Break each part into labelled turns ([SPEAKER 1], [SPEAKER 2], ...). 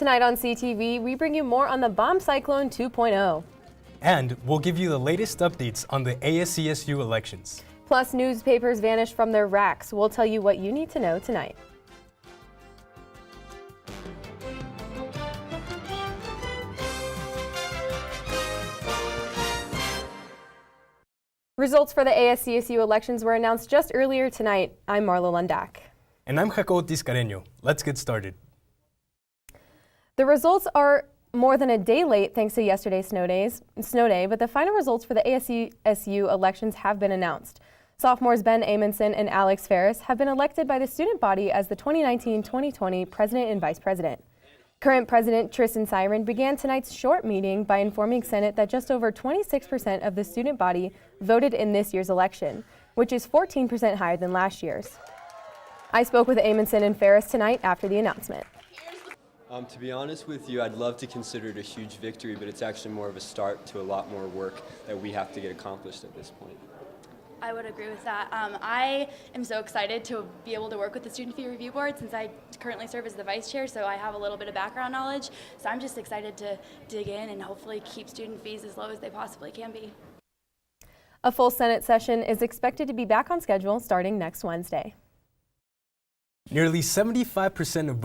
[SPEAKER 1] Tonight on CTV, we bring you more on the bomb cyclone 2.0.
[SPEAKER 2] And we'll give you the latest updates on the ASCSU elections.
[SPEAKER 1] Plus, newspapers vanished from their racks. We'll tell you what you need to know tonight. Results for the ASCSU elections were announced just earlier tonight. I'm Marla Lundak.
[SPEAKER 2] And I'm Jacobo Tiscareño. Let's get started.
[SPEAKER 1] The results are more than a day late thanks to yesterday's snow day, but the final results for the ASCSU elections have been announced. Sophomores Ben Amundson and Alex Ferris have been elected by the student body as the 2019-2020 president and vice president. Current President Tristan Siren began tonight's short meeting by informing Senate that just over 26% of the student body voted in this year's election, which is 14% higher than last year's. I spoke with Amundson and Ferris tonight after the announcement.
[SPEAKER 3] To be honest with you, I'd love to consider it a huge victory, but it's actually more of a start to a lot more work that we have to get accomplished at this point.
[SPEAKER 4] I would agree with that. I am so excited to be able to work with the Student Fee Review Board since I currently serve as the vice chair, so I have a little bit of background knowledge. So I'm just excited to dig in and hopefully keep student fees as low as they possibly can be.
[SPEAKER 1] A full Senate session is expected to be back on schedule starting next Wednesday.
[SPEAKER 2] Nearly 75% of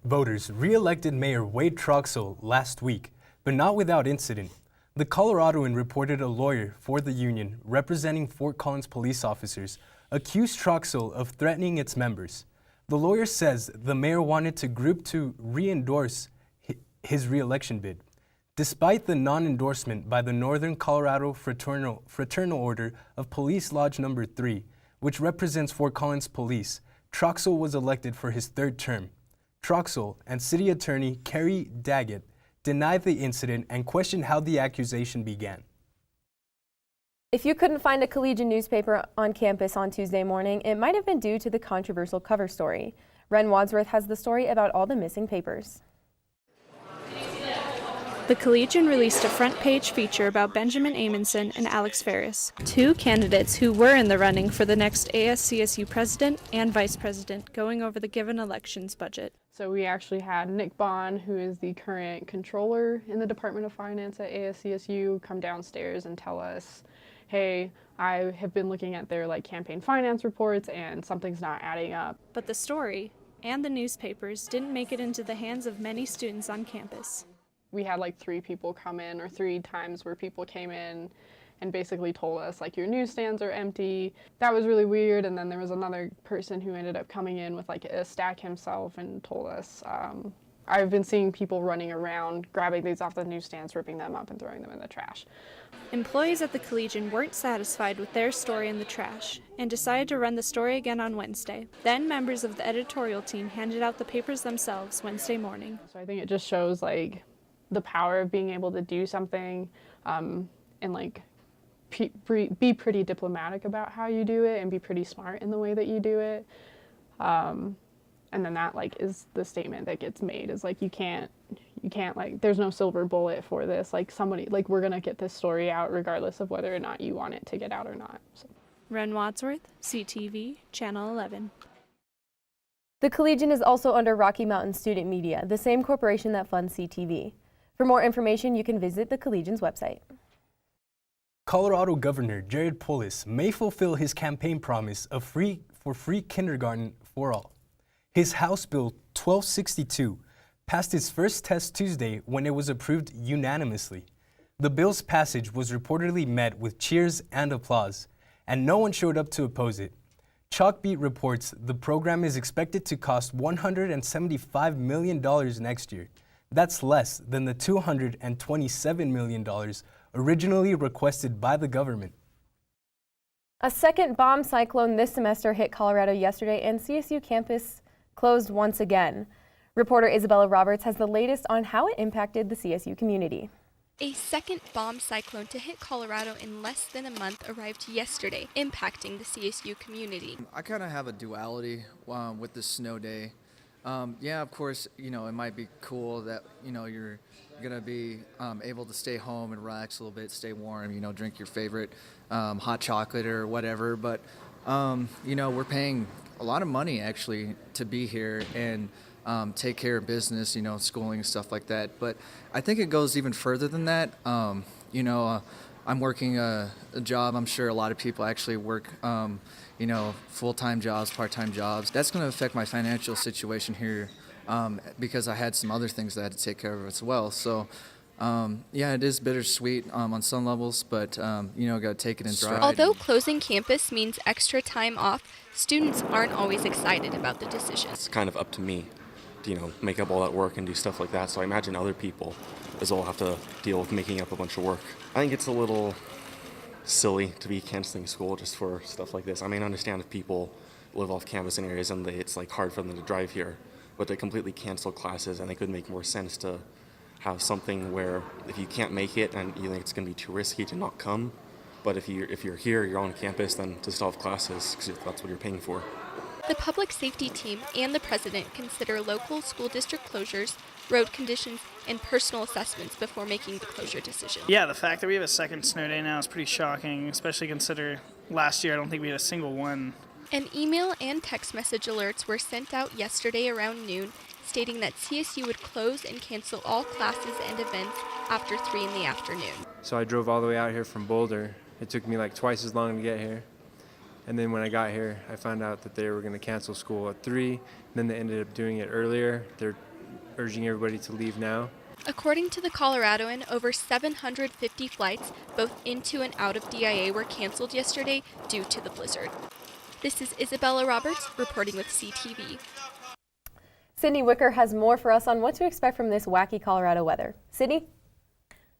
[SPEAKER 2] voters re-elected Mayor Wade Troxell last week, but not without incident. The Coloradoan reported a lawyer for the union representing Fort Collins police officers accused Troxell of threatening its members. The lawyer says the mayor wanted the group to re-endorse his re-election bid. Despite the non-endorsement by the Northern Colorado Fraternal Order of Police Lodge No. 3, which represents Fort Collins Police, Troxell was elected for his third term. Troxell and City Attorney Kerry Daggett denied the incident and questioned how the accusation began.
[SPEAKER 1] If you couldn't find a collegiate newspaper on campus on Tuesday morning, it might have been due to the controversial cover story. Ren Wadsworth has the story about all the missing papers.
[SPEAKER 5] The Collegian released a front-page feature about Benjamin Amundson and Alex Ferris, two candidates who were in the running for the next ASCSU president and vice president, going over the given election's budget.
[SPEAKER 6] So we actually had Nick Bond, who is the current controller in the Department of Finance at ASCSU, come downstairs and tell us, hey, I have been looking at their campaign finance reports and something's not adding up.
[SPEAKER 5] But the story and the newspapers didn't make it into the hands of many students on campus.
[SPEAKER 6] We had 3 people come in, or 3 times where people came in and basically told us your newsstands are empty. That was really weird. And then there was another person who ended up coming in with a stack himself and told us, I've been seeing people running around, grabbing these off the newsstands, ripping them up and throwing them in the trash.
[SPEAKER 5] Employees at the Collegian weren't satisfied with their story in the trash and decided to run the story again on Wednesday. Then members of the editorial team handed out the papers themselves Wednesday morning.
[SPEAKER 6] So I think it just shows the power of being able to do something and be pretty diplomatic about how you do it and be pretty smart in the way that you do it. And then that is the statement that gets made is you can't there's no silver bullet for this. Somebody we're gonna get this story out regardless of whether or not you want it to get out or not. So.
[SPEAKER 5] Ren Wadsworth, CTV, Channel 11.
[SPEAKER 1] The Collegian is also under Rocky Mountain Student Media, the same corporation that funds CTV. For more information, you can visit the Collegian's website.
[SPEAKER 2] Colorado Governor Jared Polis may fulfill his campaign promise of free kindergarten for all. His House Bill 1262 passed its first test Tuesday when it was approved unanimously. The bill's passage was reportedly met with cheers and applause, and no one showed up to oppose it. Chalkbeat reports the program is expected to cost $175 million next year. That's less than the $227 million originally requested by the government.
[SPEAKER 1] A second bomb cyclone this semester hit Colorado yesterday, and CSU campus closed once again. Reporter Isabella Roberts has the latest on how it impacted the CSU community.
[SPEAKER 7] A second bomb cyclone to hit Colorado in less than a month arrived yesterday, impacting the CSU community.
[SPEAKER 8] I kind of have a duality with the snow day. Yeah, of course, it might be cool that, you're going to be able to stay home and relax a little bit, stay warm, drink your favorite hot chocolate or whatever. But, we're paying a lot of money actually to be here. And take care of business, you know, schooling and stuff like that. But I think it goes even further than that. You know, I'm working a job. I'm sure a lot of people actually work, you know, full-time jobs, part-time jobs. That's going to affect my financial situation here because I had some other things that I had to take care of as well. So, yeah, it is bittersweet on some levels, but, you know, got to take it in stride.
[SPEAKER 7] Although closing campus means extra time off, students aren't always excited about the decision.
[SPEAKER 9] It's kind of up to me to, you know, make up all that work and do stuff like that. So I imagine other people as well have to deal with making up a bunch of work. I think it's a little silly to be canceling school just for stuff like this. I mean, I understand if people live off campus in areas and it's like hard for them to drive here, but to completely cancel classes, I think it would make more sense to have something where if you can't make it and you think it's going to be too risky to not come, but if you're here, you're on campus, then to still have classes because that's what you're paying for.
[SPEAKER 7] The public safety team and the president consider local school district closures, road conditions, and personal assessments before making the closure decision.
[SPEAKER 10] Yeah, the fact that we have a second snow day now is pretty shocking, especially consider last year I don't think we had a single one.
[SPEAKER 7] An email and text message alerts were sent out yesterday around noon, stating that CSU would close and cancel all classes and events after 3 in the afternoon.
[SPEAKER 11] So I drove all the way out here from Boulder. It took me like twice as long to get here. And then when I got here, I found out that they were going to cancel school at 3. And then they ended up doing it earlier. They're urging everybody to leave now.
[SPEAKER 7] According to the Coloradoan, over 750 flights, both into and out of DIA, were canceled yesterday due to the blizzard. This is Isabella Roberts reporting with CTV.
[SPEAKER 1] Sydney Wicker has more for us on what to expect from this wacky Colorado weather. Sydney?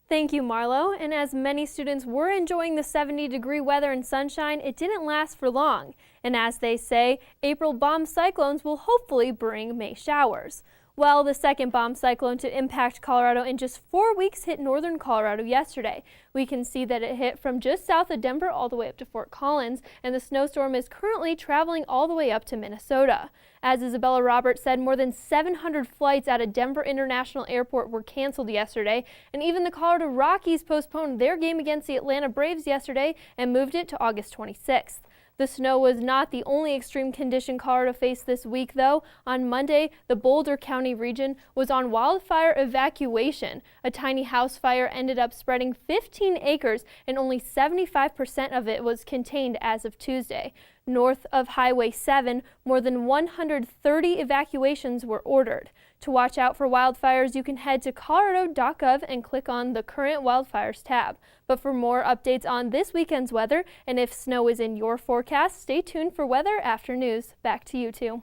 [SPEAKER 12] Thank you, Marlo. And as many students were enjoying the 70-degree weather and sunshine, it didn't last for long. And as they say, April bomb cyclones will hopefully bring May showers. Well, the second bomb cyclone to impact Colorado in just 4 weeks hit northern Colorado yesterday. We can see that it hit from just south of Denver all the way up to Fort Collins, and the snowstorm is currently traveling all the way up to Minnesota. As Isabella Roberts said, more than 700 flights out of Denver International Airport were canceled yesterday, and even the Colorado Rockies postponed their game against the Atlanta Braves yesterday and moved it to August 26th. The snow was not the only extreme condition Colorado faced this week, though. On Monday, the Boulder County region was on wildfire evacuation. A tiny house fire ended up spreading 15 acres, and only 75% of it was contained as of Tuesday. North of Highway 7, more than 130 evacuations were ordered. To watch out for wildfires, you can head to colorado.gov and click on the Current Wildfires tab. But for more updates on this weekend's weather and if snow is in your forecast, stay tuned for Weather After News. Back to you two.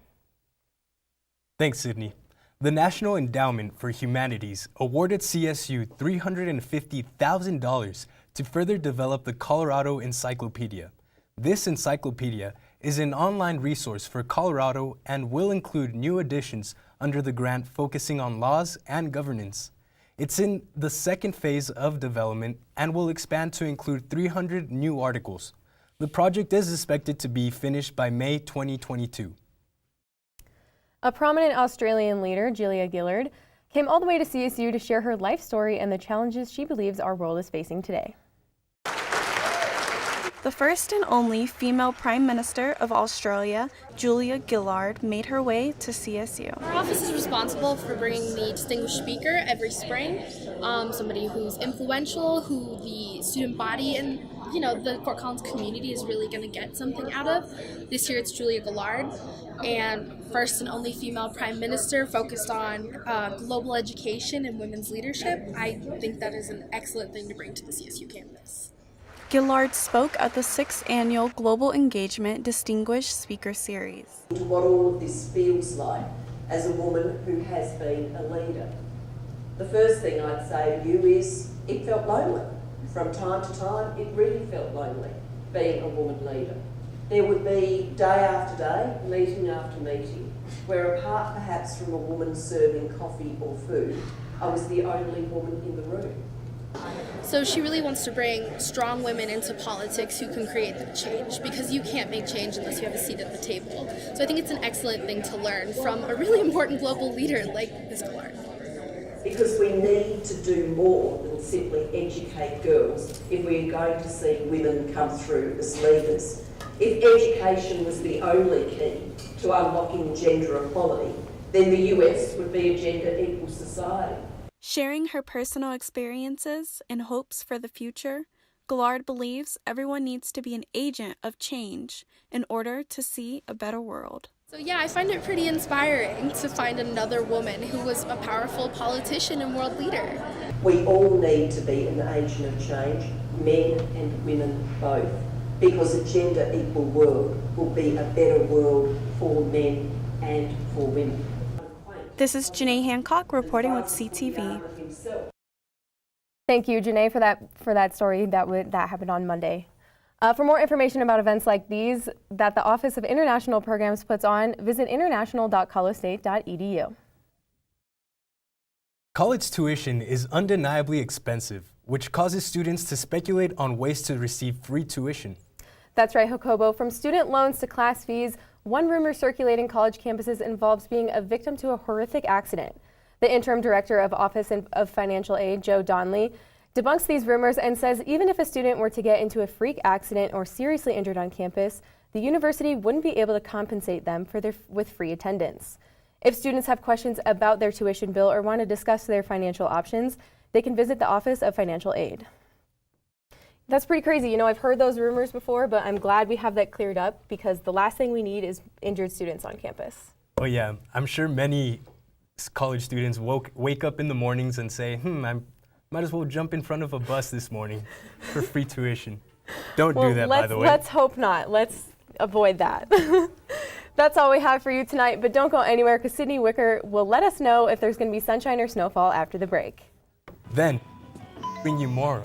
[SPEAKER 2] Thanks, Sydney. The National Endowment for Humanities awarded CSU $350,000 to further develop the Colorado Encyclopedia. This encyclopedia is an online resource for Colorado and will include new additions under the grant focusing on laws and governance. It's in the second phase of development and will expand to include 300 new articles. The project is expected to be finished by May 2022.
[SPEAKER 1] A prominent Australian leader, Julia Gillard, came all the way to CSU to share her life story and the challenges she believes our world is facing today.
[SPEAKER 13] The first and only female Prime Minister of Australia, Julia Gillard, made her way to CSU.
[SPEAKER 14] Our office is responsible for bringing the distinguished speaker every spring, somebody who's influential, who the student body and the Fort Collins community is really going to get something out of. This year it's Julia Gillard, and first and only female Prime Minister focused on global education and women's leadership. I think that is an excellent thing to bring to the CSU campus.
[SPEAKER 13] Gillard spoke at the 6th Annual Global Engagement Distinguished Speaker Series.
[SPEAKER 15] What all of this feels like as a woman who has been a leader. The first thing I'd say to you is it felt lonely. From time to time, it really felt lonely being a woman leader. There would be day after day, meeting after meeting, where apart perhaps from a woman serving coffee or food, I was the only woman in the room.
[SPEAKER 14] So she really wants to bring strong women into politics who can create the change, because you can't make change unless you have a seat at the table. So I think it's an excellent thing to learn from a really important global leader like Ms. Gillard.
[SPEAKER 15] Because we need to do more than simply educate girls if we are going to see women come through as leaders. If education was the only key to unlocking gender equality, then the US would be a gender-equal society.
[SPEAKER 13] Sharing her personal experiences and hopes for the future, Gillard believes everyone needs to be an agent of change in order to see a better world.
[SPEAKER 14] So yeah, I find it pretty inspiring to find another woman who was a powerful politician and world leader.
[SPEAKER 15] We all need to be an agent of change, men and women both, because a gender-equal world will be a better world for men and for women.
[SPEAKER 13] This is Janae Hancock reporting with CTV.
[SPEAKER 1] Thank you, Janae, for that story that happened on Monday. For more information about events like these that the Office of International Programs puts on, visit international.colostate.edu.
[SPEAKER 2] College tuition is undeniably expensive, which causes students to speculate on ways to receive free tuition.
[SPEAKER 1] That's right, Jacobo. From student loans to class fees, one rumor circulating college campuses involves being a victim to a horrific accident. The interim director of Office of Financial Aid, Joe Donnelly, debunks these rumors and says even if a student were to get into a freak accident or seriously injured on campus, the university wouldn't be able to compensate them with free attendance. If students have questions about their tuition bill or want to discuss their financial options, they can visit the Office of Financial Aid. That's pretty crazy. You know, I've heard those rumors before, but I'm glad we have that cleared up because the last thing we need is injured students on campus.
[SPEAKER 2] Oh yeah, I'm sure many college students wake up in the mornings and say, I might as well jump in front of a bus this morning for free tuition. Don't do that, by the way.
[SPEAKER 1] Let's hope not. Let's avoid that. That's all we have for you tonight, but don't go anywhere because Sydney Wicker will let us know if there's going to be sunshine or snowfall after the break.
[SPEAKER 2] Then, bring you more.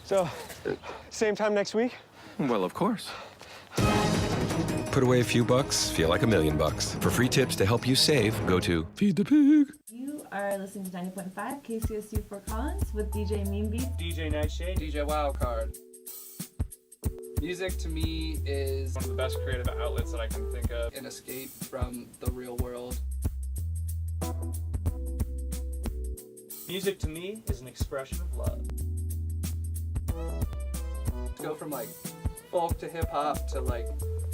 [SPEAKER 16] So, same time next week?
[SPEAKER 17] Well, of course. Put away a few bucks, feel like $1 million. For free tips to help you save, go to Feed the Pig.
[SPEAKER 18] You are listening to 90.5 KCSU Fort Collins with DJ Meanbeat,
[SPEAKER 19] DJ Nightshade,
[SPEAKER 20] DJ Wildcard. Music to me is
[SPEAKER 19] one of the best creative outlets that I can think of.
[SPEAKER 20] An escape from the real world.
[SPEAKER 19] Music to me is an expression of love.
[SPEAKER 20] Go from like folk to hip hop to like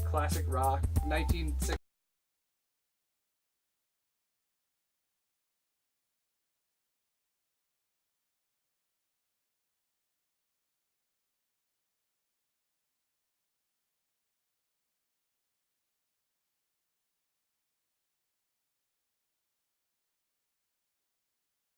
[SPEAKER 20] classic rock, 1960s